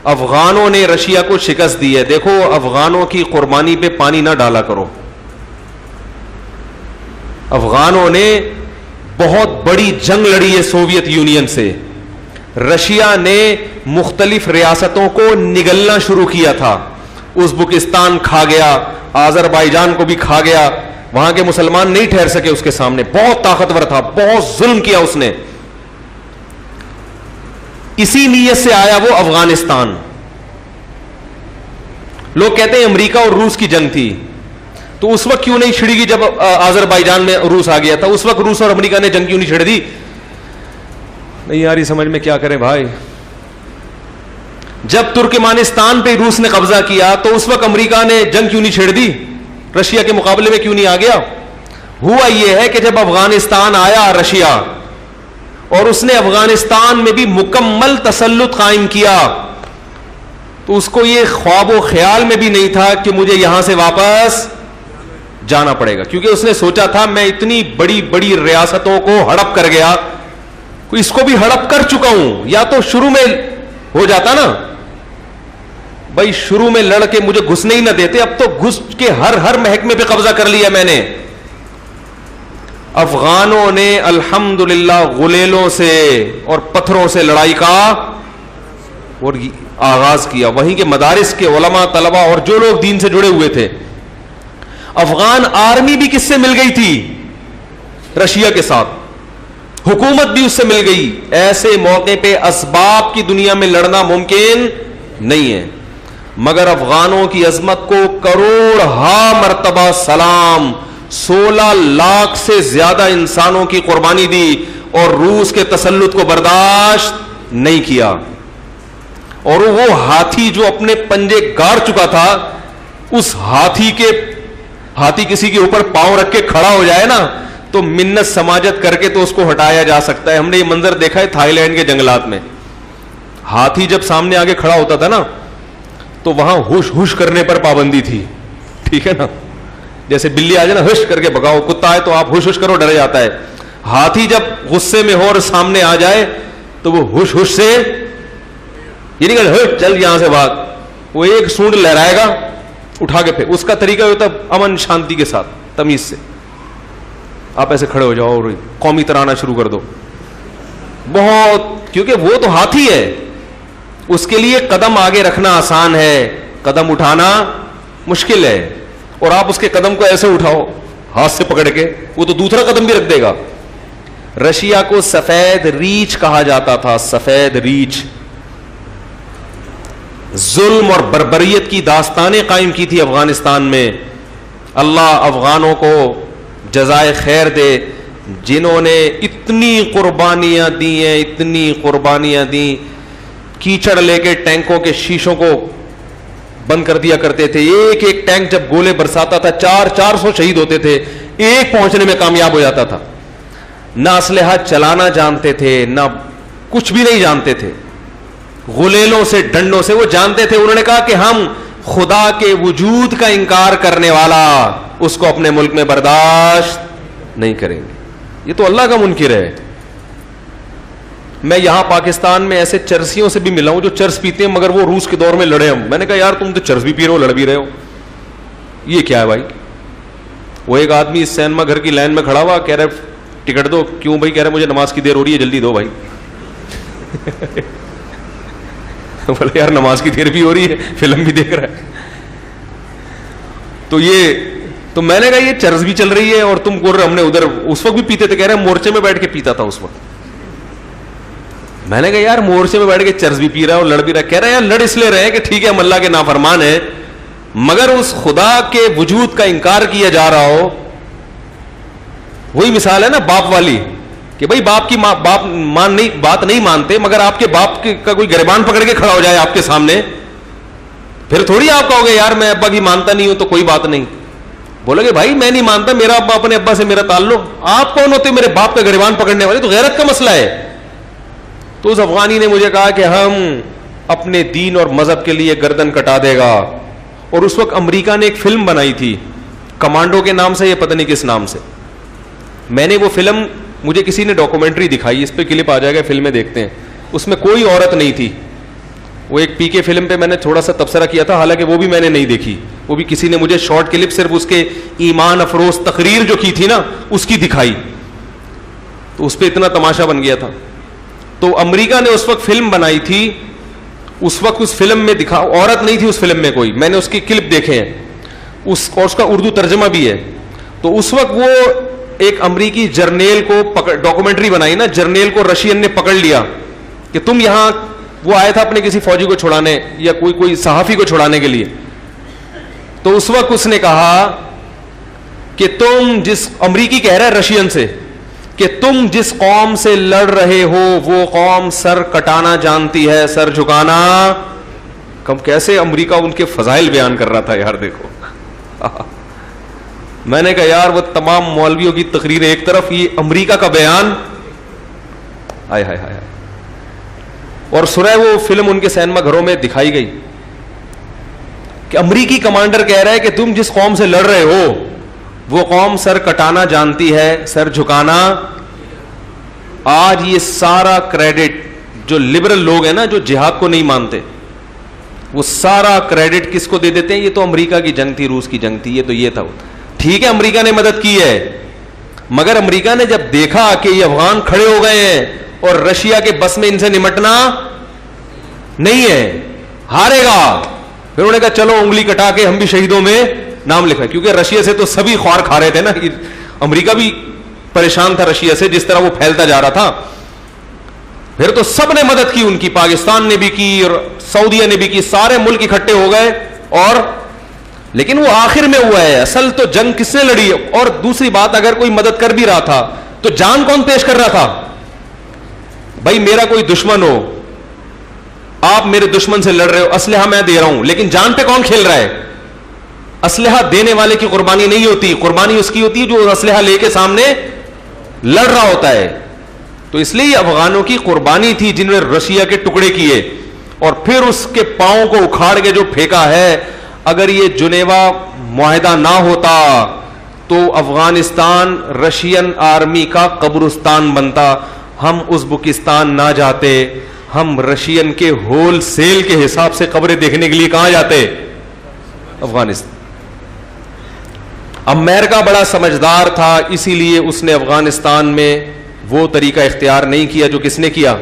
افغانوں نے رشیا کو شکست دی ہے. دیکھو افغانوں کی قربانی پہ پانی نہ ڈالا کرو. افغانوں نے بہت بڑی جنگ لڑی ہے سوویت یونین سے. رشیا نے مختلف ریاستوں کو نگلنا شروع کیا تھا. ازبکستان کھا گیا, آذربائیجان کو بھی کھا گیا. وہاں کے مسلمان نہیں ٹھہر سکے اس کے سامنے. بہت طاقتور تھا, بہت ظلم کیا اس نے. اسی نیت سے آیا وہ افغانستان. لوگ کہتے ہیں امریکہ اور روس کی جنگ تھی, تو اس وقت کیوں نہیں چھڑی گی جب آذربائیجان میں روس آ گیا تھا؟ اس وقت روس اور امریکہ نے جنگ کیوں نہیں چھڑ دی؟ نہیں یار یہ سمجھ میں کیا کریں بھائی. جب ترکمانستان پہ روس نے قبضہ کیا تو اس وقت امریکہ نے جنگ کیوں نہیں چھیڑ دی؟ رشیا کے مقابلے میں کیوں نہیں آ گیا؟ ہوا یہ ہے کہ جب افغانستان آیا رشیا اور اس نے افغانستان میں بھی مکمل تسلط قائم کیا, تو اس کو یہ خواب و خیال میں بھی نہیں تھا کہ مجھے یہاں سے واپس جانا پڑے گا, کیونکہ اس نے سوچا تھا میں اتنی بڑی بڑی ریاستوں کو ہڑپ کر گیا, اس کو بھی ہڑپ کر چکا ہوں. یا تو شروع میں ہو جاتا نا بھائی, شروع میں لڑ کے مجھے گھسنے ہی نہ دیتے, اب تو گھس کے ہر محکمے پہ قبضہ کر لیا میں نے. افغانوں نے الحمدللہ غلیلوں سے اور پتھروں سے لڑائی کا اور آغاز کیا. وہیں کے مدارس کے علماء طلبہ اور جو لوگ دین سے جڑے ہوئے تھے, افغان آرمی بھی کس سے مل گئی تھی؟ رشیا کے ساتھ. حکومت بھی اس سے مل گئی. ایسے موقع پہ اسباب کی دنیا میں لڑنا ممکن نہیں ہے, مگر افغانوں کی عظمت کو کروڑ مرتبہ سلام. 16 لاکھ سے زیادہ انسانوں کی قربانی دی اور روس کے تسلط کو برداشت نہیں کیا. اور وہ ہاتھی جو اپنے پنجے گاڑ چکا تھا, اس ہاتھی کسی کے اوپر پاؤں رکھ کے کھڑا ہو جائے نا تو منت سماجت کر کے تو اس کو ہٹایا جا سکتا ہے. ہم نے یہ منظر دیکھا ہے تھائی لینڈ کے جنگلات میں. ہاتھی جب سامنے آگے کھڑا ہوتا تھا نا تو وہاں ہوش ہوش کرنے پر پابندی تھی, ٹھیک ہے نا. جیسے بلی آ جائے نا ہش کر کے بگاؤ, کتا ہے تو آپ ہوش ہوش کرو, ڈر جاتا ہے. ہاتھی جب غصے میں ہو اور سامنے آ جائے تو وہ ہوش ہوش سے یہ نہیں کہ چل یہاں سے بھاگ, وہ ایک سونڈ لہرائے گا اٹھا کے پھر. اس کا طریقہ ہوتا امن شانتی کے ساتھ تمیز سے. آپ ایسے کھڑے ہو جاؤ اور قومی ترانہ شروع کر دو بہت, کیونکہ وہ تو ہاتھی ہے, اس کے لیے قدم آگے رکھنا آسان ہے, قدم اٹھانا مشکل ہے. اور آپ اس کے قدم کو ایسے اٹھاؤ ہاتھ سے پکڑ کے, وہ تو دوسرا قدم بھی رکھ دے گا. رشیا کو سفید ریچھ کہا جاتا تھا, سفید ریچھ. ظلم اور بربریت کی داستانیں قائم کی تھی افغانستان میں. اللہ افغانوں کو جزائے خیر دے, جنہوں نے اتنی قربانیاں دی ہیں, اتنی قربانیاں دی. کیچڑ لے کے ٹینکوں کے شیشوں کو بند کر دیا کرتے تھے. ایک ایک ٹینک جب گولے برساتا تھا 400 شہید ہوتے تھے, ایک پہنچنے میں کامیاب ہو جاتا تھا. نہ اسلحہ چلانا جانتے تھے, نہ کچھ بھی نہیں جانتے تھے. غلیلوں سے ڈنڈوں سے وہ جانتے تھے. انہوں نے کہا کہ ہم خدا کے وجود کا انکار کرنے والا اس کو اپنے ملک میں برداشت نہیں کریں گے. یہ تو اللہ کا منکر ہے. میں یہاں پاکستان میں ایسے چرسیوں سے بھی ملا ہوں جو چرس پیتے ہیں مگر وہ روس کے دور میں لڑے ہوں. میں نے کہا یار تم تو چرس بھی پی رہے ہو, لڑ بھی رہے ہو, یہ کیا ہے بھائی؟ وہ ایک آدمی سینما گھر کی لائن میں کھڑا ہوا, کہہ رہے ٹکٹ دو. کیوں بھائی؟ کہہ رہے مجھے نماز کی دیر ہو رہی ہے, جلدی دو بھائی. بولے یار نماز کی دیر بھی ہو رہی ہے, فلم بھی دیکھ رہا ہے. تو میں نے کہا یہ چرس بھی چل رہی ہے اور تم بول رہے ہم نے ادھر اس وقت بھی پیتے تھے. کہہ رہے مورچے میں بیٹھ کے پیتا تھا اس وقت. میں نے کہا یار مورچے میں بیٹھ کے چرس بھی پی رہا ہے اور لڑ بھی رہا ہے. کہہ رہے ہیں یار لڑ اس لیے رہے کہ ٹھیک ہے ہم اللہ کے نافرمان ہیں, مگر اس خدا کے وجود کا انکار کیا جا رہا ہو. وہی مثال ہے نا باپ والی کہ بھائی باپ کی بات نہیں مانتے, مگر آپ کے باپ کا کوئی گریبان پکڑ کے کھڑا ہو جائے آپ کے سامنے, پھر تھوڑی آپ کہو گے یار میں ابا کی مانتا نہیں ہوں تو کوئی بات نہیں. بولو گے بھائی میں نہیں مانتا, میرا ابا اپنے ابا سے میرا تعلق. آپ کون ہوتے میرے باپ کا گریبان پکڑنے والے؟ تو غیرت کا مسئلہ ہے. تو اس افغانی نے مجھے کہا کہ ہم اپنے دین اور مذہب کے لیے گردن کٹا دے گا. اور اس وقت امریکہ نے ایک فلم بنائی تھی کمانڈو کے نام سے, یہ پتہ نہیں کس نام سے. میں نے وہ فلم, مجھے کسی نے ڈاکومنٹری دکھائی, اس پہ کلپ آ جائے گا, فلمیں دیکھتے ہیں. اس میں کوئی عورت نہیں تھی, وہ ایک پی کے فلم پہ میں نے تھوڑا سا تبصرہ کیا تھا, حالانکہ وہ بھی میں نے نہیں دیکھی, وہ بھی کسی نے مجھے شارٹ کلپ صرف اس کے ایمان افروز تقریر جو کی تھی نا اس کی دکھائی, تو اس پہ اتنا تماشا بن گیا تھا. تو امریکہ نے اس وقت فلم بنائی تھی, اس وقت اس فلم میں دکھا, عورت نہیں تھی اس فلم میں کوئی, میں نے اس کی کلپ دیکھے ہیں, اور اس کا اردو ترجمہ بھی ہے. تو اس وقت وہ ایک امریکی جرنیل کو ڈاکومنٹری بنائی نا, جرنیل کو رشین نے پکڑ لیا کہ تم یہاں, وہ آیا تھا اپنے کسی فوجی کو چھڑانے یا کوئی صحافی کو چھڑانے کے لیے, تو اس وقت اس نے کہا کہ تم جس, امریکی کہہ رہا ہے رشین سے کہ تم جس قوم سے لڑ رہے ہو وہ قوم سر کٹانا جانتی ہے, سر جھکانا کم. کیسے امریکہ ان کے فضائل بیان کر رہا تھا یار, دیکھو. میں نے کہا یار وہ تمام مولویوں کی تقریریں ایک طرف, یہ امریکہ کا بیان, ہائے ہائے ہائے. اور سورہ وہ فلم ان کے سینما گھروں میں دکھائی گئی کہ امریکی کمانڈر کہہ رہا ہے کہ تم جس قوم سے لڑ رہے ہو وہ قوم سر کٹانا جانتی ہے, سر جھکانا. آج یہ سارا کریڈٹ جو لبرل لوگ ہیں نا, جو جہاد کو نہیں مانتے, وہ سارا کریڈٹ کس کو دے دیتے ہیں؟ یہ تو امریکہ کی جنگ تھی, روس کی جنگ تھی, یہ تو یہ تھا. ٹھیک ہے امریکہ نے مدد کی ہے, مگر امریکہ نے جب دیکھا کہ یہ افغان کھڑے ہو گئے ہیں اور رشیا کے بس میں ان سے نمٹنا نہیں ہے, ہارے گا, پھر انہوں نے کہا چلو انگلی کٹا کے ہم بھی شہیدوں میں نام لکھا. کیونکہ رشیا سے تو سبھی خوار کھا رہے تھے نا, امریکہ بھی پریشان تھا رشیا سے جس طرح وہ پھیلتا جا رہا تھا. پھر تو سب نے مدد کی ان کی, پاکستان نے بھی کی اور سعودیہ نے بھی کی, سارے ملک اکٹھے ہو گئے. اور لیکن وہ آخر میں ہوا ہے, اصل تو جنگ کس نے لڑی. اور دوسری بات, اگر کوئی مدد کر بھی رہا تھا تو جان کون پیش کر رہا تھا؟ بھائی میرا کوئی دشمن ہو, آپ میرے دشمن سے لڑ رہے ہو, اسلحہ میں دے رہا ہوں, لیکن جان پہ کون کھیل رہا ہے؟ اسلحہ دینے والے کی قربانی نہیں ہوتی, قربانی اس کی ہوتی ہے جو اسلحہ لے کے سامنے لڑ رہا ہوتا ہے. تو اس لیے افغانوں کی قربانی تھی جنہوں نے رشیا کے ٹکڑے کیے اور پھر اس کے پاؤں کو اکھاڑ کے جو پھینکا ہے. اگر یہ جنیوا معاہدہ نہ ہوتا تو افغانستان رشین آرمی کا قبرستان بنتا. ہم ازبکستان نہ جاتے, ہم رشین کے ہول سیل کے حساب سے قبریں دیکھنے کے لیے کہاں جاتے؟ افغانستان. امریکہ بڑا سمجھدار تھا, اسی لیے اس نے افغانستان میں وہ طریقہ اختیار نہیں کیا جو کس نے کیا؟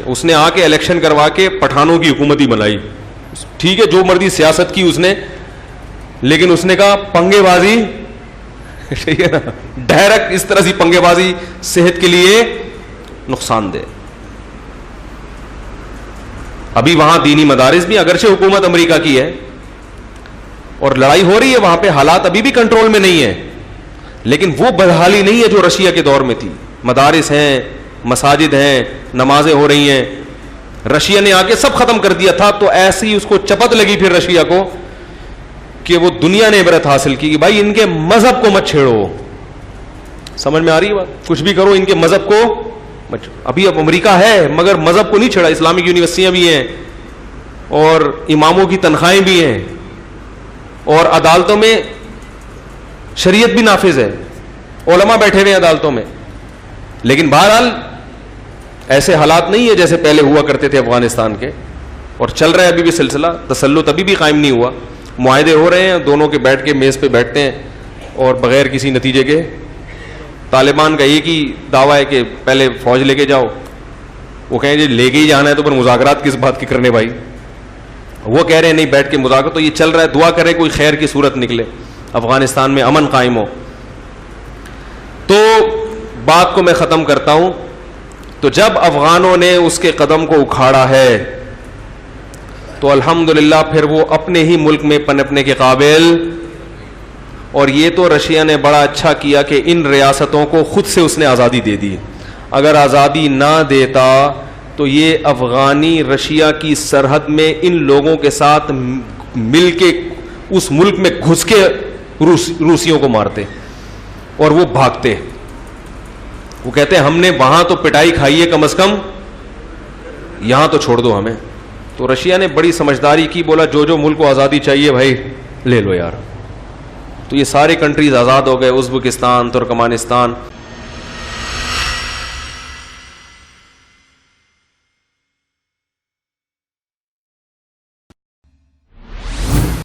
اس نے آ کے الیکشن کروا کے پٹھانوں کی حکومت ہی بنائی. ٹھیک ہے جو مرضی سیاست کی اس نے, لیکن اس نے کہا پنگے بازی ٹھیک ہے نا, ڈائریکٹ اس طرح سے پنگے بازی صحت کے لیے نقصان دہ. ابھی وہاں دینی مدارس بھی, اگرچہ حکومت امریکہ کی ہے اور لڑائی ہو رہی ہے وہاں پہ, حالات ابھی بھی کنٹرول میں نہیں ہے, لیکن وہ بدحالی نہیں ہے جو رشیا کے دور میں تھی. مدارس ہیں, مساجد ہیں, نمازیں ہو رہی ہیں. رشیا نے آ کے سب ختم کر دیا تھا. تو ایسی اس کو چپت لگی پھر رشیا کو کہ وہ دنیا نے عبرت حاصل کی کہ بھائی ان کے مذہب کو مت چھیڑو. سمجھ میں آ رہی ہے بات؟ کچھ بھی کرو ان کے مذہب کو مت. ابھی اب امریکہ ہے مگر مذہب کو نہیں چھیڑا. اسلامک یونیورسٹیاں بھی ہیں اور اماموں کی تنخواہیں بھی ہیں اور عدالتوں میں شریعت بھی نافذ ہے, علماء بیٹھے ہوئے ہیں عدالتوں میں. لیکن بہرحال ایسے حالات نہیں ہے جیسے پہلے ہوا کرتے تھے افغانستان کے, اور چل رہا ہے ابھی بھی سلسلہ. تسلط ابھی بھی قائم نہیں ہوا, معاہدے ہو رہے ہیں, دونوں کے بیٹھ کے میز پہ بیٹھتے ہیں اور بغیر کسی نتیجے کے. طالبان کا ایک ہی دعویٰ ہے کہ پہلے فوج لے کے جاؤ, وہ کہیں جی لے کے ہی جانا ہے تو پھر مذاکرات کس بات کی کرنے بھائی. وہ کہہ رہے ہیں نہیں بیٹھ کے مذاکرات. تو یہ چل رہا ہے, دعا کریں کوئی خیر کی صورت نکلے, افغانستان میں امن قائم ہو. تو بات کو میں ختم کرتا ہوں. تو جب افغانوں نے اس کے قدم کو اکھاڑا ہے تو الحمدللہ پھر وہ اپنے ہی ملک میں پنپنے کے قابل. اور یہ تو رشیا نے بڑا اچھا کیا کہ ان ریاستوں کو خود سے اس نے آزادی دے دی. اگر آزادی نہ دیتا تو یہ افغانی رشیا کی سرحد میں ان لوگوں کے ساتھ مل کے اس ملک میں گھس کے روسیوں کو مارتے اور وہ بھاگتے. وہ کہتے ہیں ہم نے وہاں تو پٹائی کھائی ہے, کم از کم یہاں تو چھوڑ دو ہمیں. تو رشیا نے بڑی سمجھداری کی, بولا جو جو ملک کو آزادی چاہیے بھائی لے لو یار. تو یہ سارے کنٹریز آزاد ہو گئے, ازبکستان, ترکمانستان.